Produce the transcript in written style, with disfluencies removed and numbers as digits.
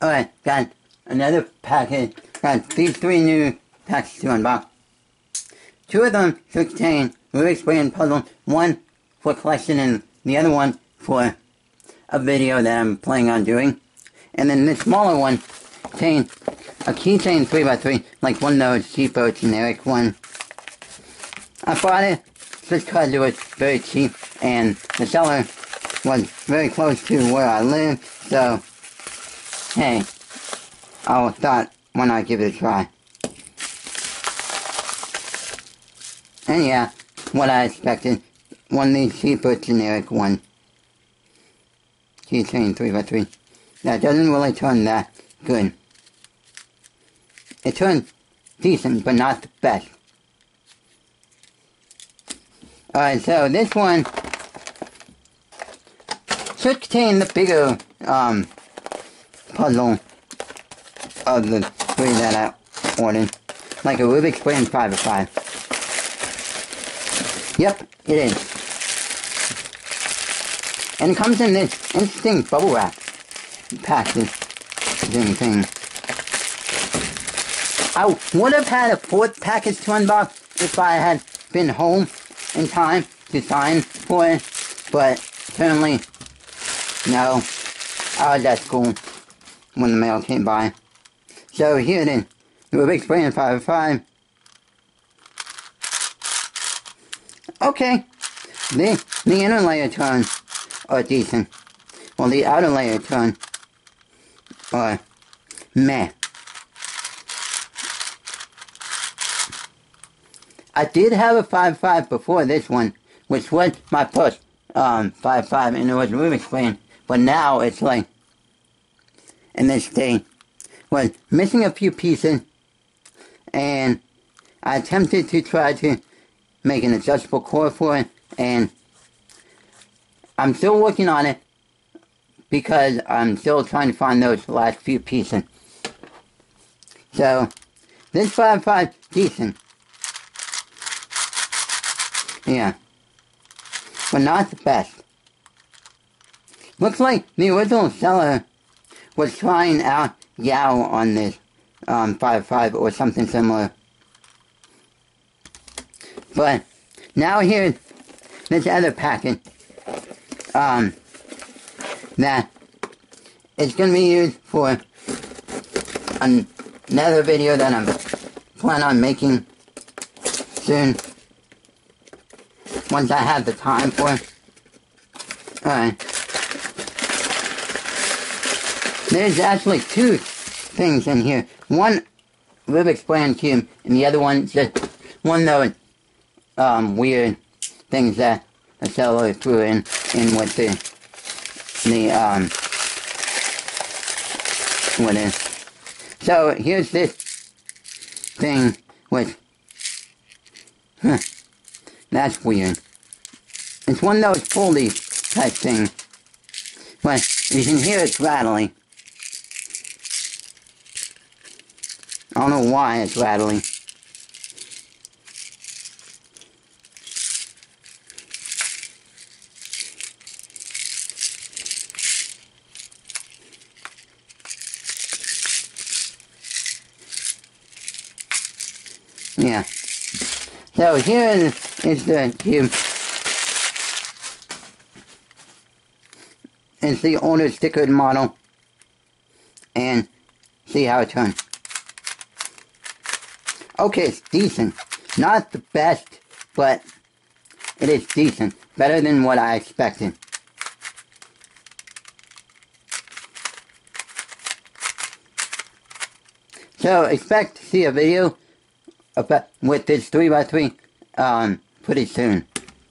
Alright, got another package. Got these 3 new packs to unbox. 2 of them contain Rubik's Brand puzzle. 1 for collection and the other one for a video that I'm planning on doing. And then this smaller one contains a keychain 3x3, like one of those cheapo generic ones. I bought it just because it was very cheap and the seller was very close to where I live, so hey, I thought, why not give it a try? And yeah, what I expected, one of these cheaper generic ones. Keychain 3x3. That doesn't really turn that good. It turns decent, but not the best. Alright, so this one should contain the bigger puzzle of the 3 that I ordered. Like a Rubik's Brand 5 of 5. Yep, it is. And it comes in this interesting bubble wrap packaging thing. I would have had a 4th package to unbox if I had been home in time to sign for it, but apparently, no. I was at school when the mail came by. So here it is, Rubik's Brand 5 of 5. Okay, the inner layer turns are decent. Well, the outer layer turns are meh. I did have a 5-5 before this one, which was my first 5-5, and it was Rubik's Brand, but now it's like, in this thing, was missing a few pieces, and I attempted to try to make an adjustable core for it, and I'm still working on it, because I'm still trying to find those last few pieces. So, this 5-5, decent. Yeah. But not the best. Looks like the original seller was trying out Yao on this 5-5 or something similar. But now here's this other packet that is going to be used for another video that I'm planning on making soon. Once I have the time for it. Alright. There's actually 2 things in here. One Rubik's Brand cube, and the other one just one of those weird things that the seller threw in with the what is. So here's this thing with that's weird. It's one of those foldy type things. But you can hear it's rattling. I don't know why it's rattling. Yeah. So here is the cube. It's the older stickered model. And see how it turns. Okay, it's decent. Not the best, but it is decent. Better than what I expected. So expect to see a video about with this 3x3 pretty soon.